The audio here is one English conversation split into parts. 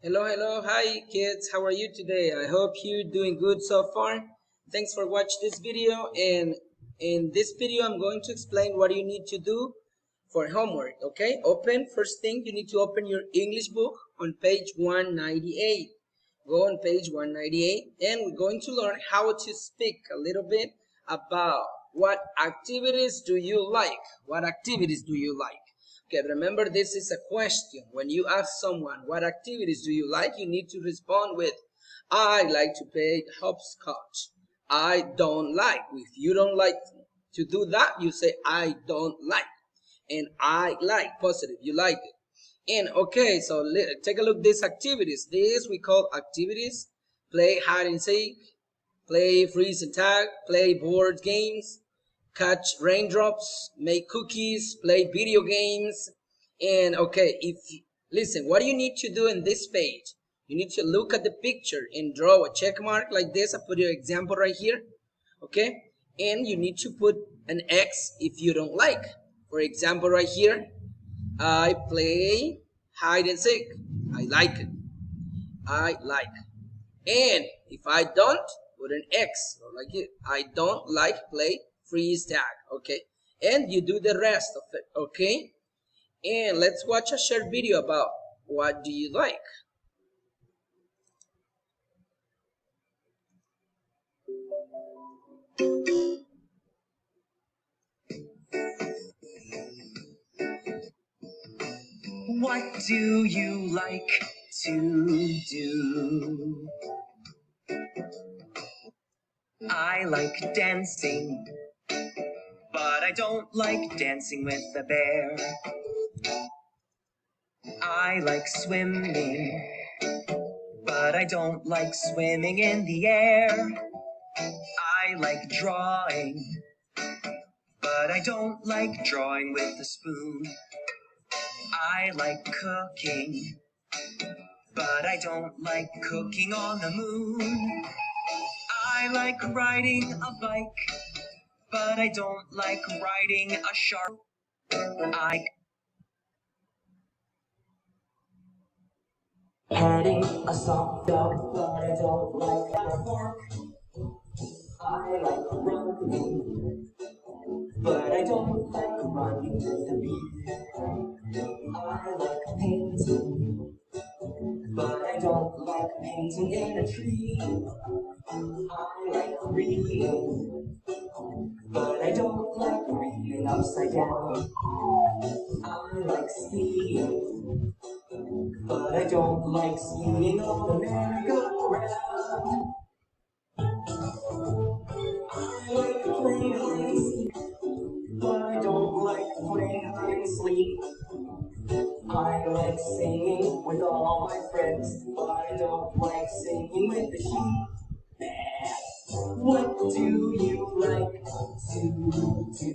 Hello, hi kids, how are you today? I hope you're doing good so far. Thanks for watching this video, and in this video I'm going to explain what you need to do for homework, okay? First thing, you need to open your English book on page 198. Go on page 198 and we're going to learn how to speak a little bit about what activities do you like? What activities do you like? Okay, remember this is a question. When you ask someone what activities do you like, you need to respond with I like to play hopscotch. I don't like. If you don't like to do that, you say I don't like. And I like, positive, you like it. And okay, so take a look at these activities. These we call activities. Play hide and seek, play freeze and tag, play board games, catch raindrops, make cookies, play video games. And okay, listen, what do you need to do in this page? You need to look at the picture and draw a check mark like this. I put your example right here. Okay, and you need to put an X if you don't like. For example, right here, I play hide and seek. I like it. I like. And if I don't, put an X or like it. I don't like play freeze tag. Okay. And you do the rest of it. Okay. And let's watch a short video about what do you like. What do you like to do? I like dancing, but I don't like dancing with a bear. I like swimming, but I don't like swimming in the air. I like drawing, but I don't like drawing with a spoon. I like cooking, but I don't like cooking on the moon. I like riding a bike, but I don't like riding a shark. I petting a soft dog, but I don't like a fork. I like running, but I don't like running with a beat. I like painting, but I don't like painting in a tree. I like reading, but I don't like reading upside down. I like skiing, but I don't like skiing on the merry-go-round. I like playing hide and seek, but I don't like playing hide and sleep. I like singing with all my friends, but I don't like singing with the sheep. What do you like to do?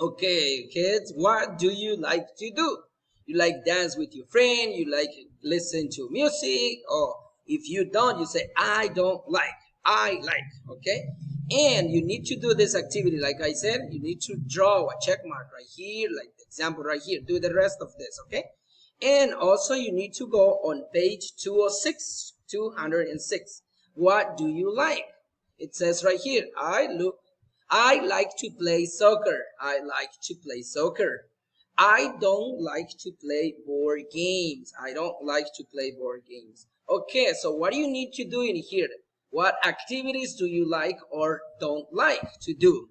Okay, kids, what do you like to do? You like dance with your friend, you like listen to music, or if you don't, you say I don't like. I like, okay? And you need to do this activity like I said. You need to draw a check mark right here, like the example right here. Do the rest of this, okay? And also you need to go on page 206, 206. What do you like? It says right here, I like to play soccer. I like to play soccer. I don't like to play board games. I don't like to play board games. Okay, so what do you need to do in here? What activities do you like or don't like to do?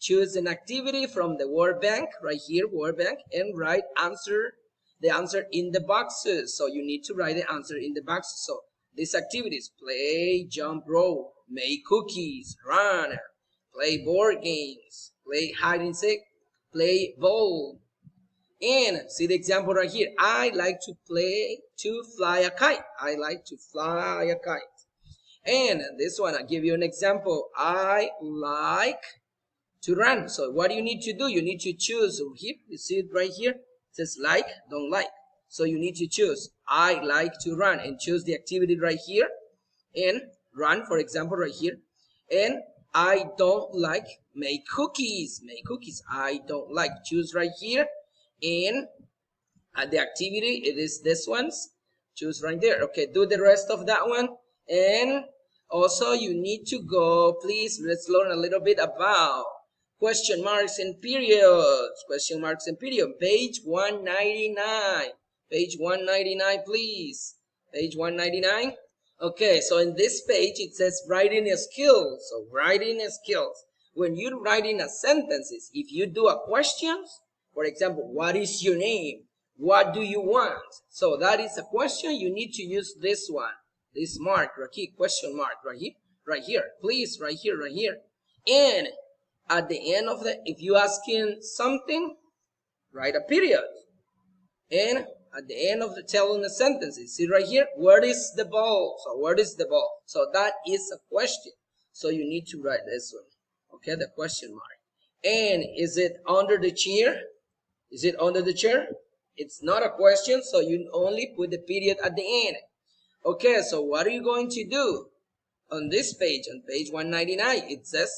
Choose an activity from the word bank, right here, word bank, and write the answer in the boxes. So you need to write the answer in the boxes. So these activities: play, jump rope, make cookies, run, play board games, play hide and seek, play ball. And see the example right here. I like to fly a kite. I like to fly a kite. And this one, I'll give you an example. I like to run. So what do you need to do? You need to choose here. You see it right here. It says like, don't like. So you need to choose. I like to run and choose the activity right here. And run, for example, right here. And I don't like Make cookies. Make cookies. I don't like. Choose right here. And the activity, it is this one's. Choose right there. Okay, do the rest of that one. And also you need to go, please, let's learn a little bit about question marks and periods. Question marks and period. Page 199. Page 199, please. Page 199. Okay, so in this page it says writing skills. So writing skills. When you're writing a sentences, if you do a questions, for example, what is your name? What do you want? So that is a question. You need to use this one. This mark right here, question mark right here, right here. Please, right here, right here. And at the end of the, if you asking something, write a period. And at the end of the telling the sentences, see right here, where is the ball? So where is the ball? So that is a question. So you need to write this one. Okay, the question mark. And is it under the chair? Is it under the chair? It's not a question, so you only put the period at the end. Okay, so what are you going to do? On this page, on page 199, it says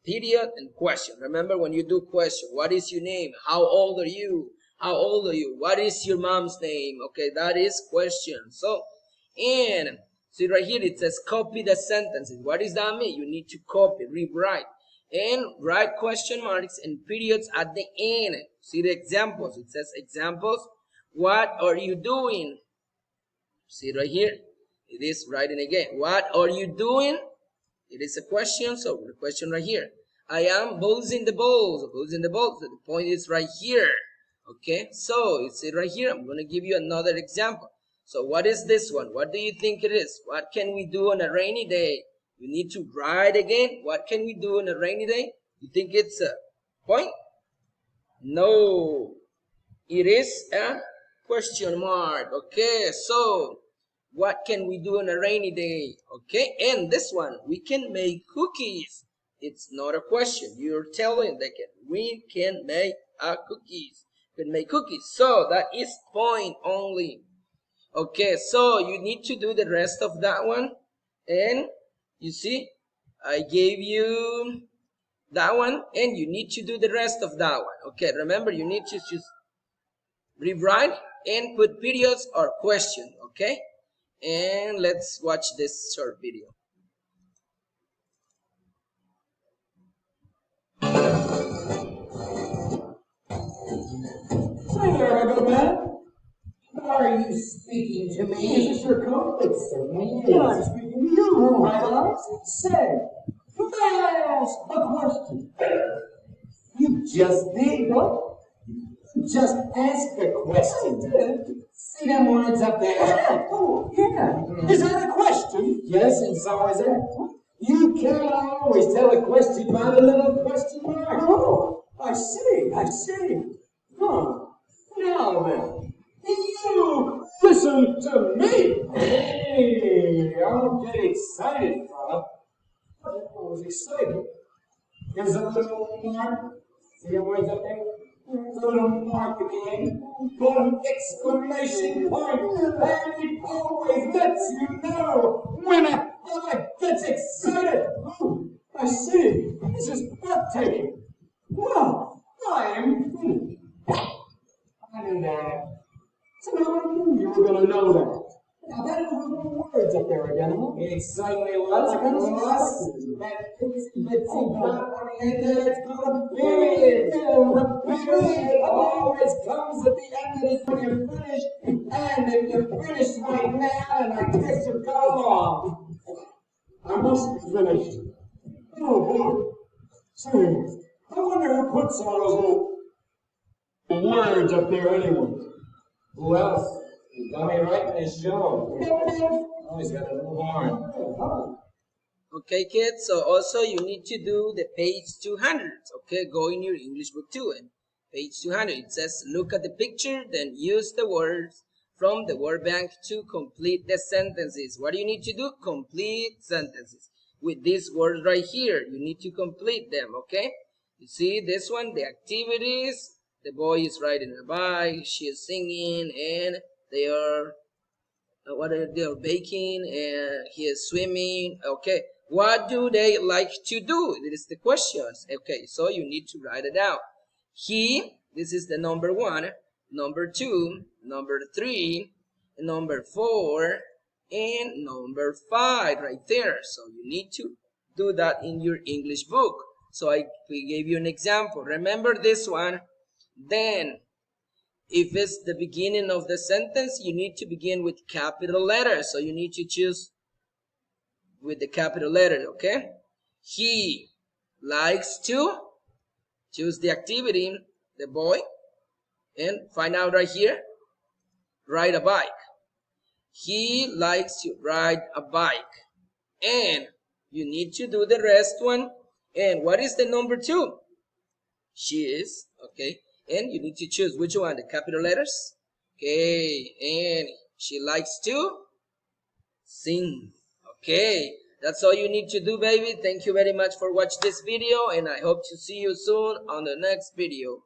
period and question. Remember, when you do question, what is your name? How old are you? How old are you? What is your mom's name? Okay, that is question. So, and see right here, it says copy the sentences. What does that mean? You need to copy, rewrite, and write question marks and periods at the end. See the examples. It says examples. What are you doing? See right here. It is writing again. What are you doing? It is a question, so the question right here. I am buzzing the balls. Buzzing the balls. So the point is right here. Okay, so it's it right here. I'm going to give you another example. So what is this one? What do you think it is? What can we do on a rainy day? You need to write again. What can we do on a rainy day? You think it's a point? No. It is a question mark. Okay, so what can we do on a rainy day? Okay, and this one, we can make cookies. It's not a question. You're telling they can. We can make cookies. We can make cookies. So that is point only. Okay, so you need to do the rest of that one. And you see, I gave you that one, and you need to do the rest of that one. Okay, remember, you need to just rewrite and put periods or question. Okay, and let's watch this short video. Hi there, my good man. Are you speaking to me? Is this your coat? It certainly is. I'm speaking to you, right on. Say, may I ask a question? You just did what? You just asked a question. See them words up there? Oh, yeah. Is that a question? Yes, and so is it. You can't always tell a question by the little question mark. Oh, I see, I see. Huh. Now then, you listen to me. Hey, don't get excited, fella. I was excited. There's a little mark. See the words up there? There's a little mark at the end. Put an exclamation point. And it always lets you know when a fella gets excited. Oh, I see. This is breathtaking. Well, I am finished. I knew that. So I knew you were going to know that. Now that is little words up there again, huh? It certainly was. It's on the end there, it's called a period. The period always comes at the end of it when you're finished. And if you're finished right now, then I guess you've got along. I must be finished. Oh boy. Say, I wonder who puts all those little words up there anyway. Who else? You got me right in his show. Oh, he's got a little horn. Okay, kids, so also you need to do the page 200. Okay, go in your English book too. And page 200, it says, look at the picture, then use the words from the word bank to complete the sentences. What do you need to do? Complete sentences. With these words right here, you need to complete them, okay? You see this one, the activities. The boy is riding a bike, she is singing, and they are baking, and he is swimming. Okay, What do they like to do? This is the questions. Okay, so you need to write it down. He, this is the number 1, number 2, number 3, number 4, and number 5 right there. So you need to do that in your English book. So we gave you an example. Remember this one. Then, if it's the beginning of the sentence, you need to begin with capital letters. So you need to choose with the capital letter, okay? He likes to, choose the activity, the boy, and find out right here, ride a bike. He likes to ride a bike. And you need to do the rest one. And what is the number 2? She is, okay? And you need to choose which one, the capital letters. Okay, and she likes to sing. Okay, that's all you need to do, baby. Thank you very much for watching this video, and I hope to see you soon on the next video.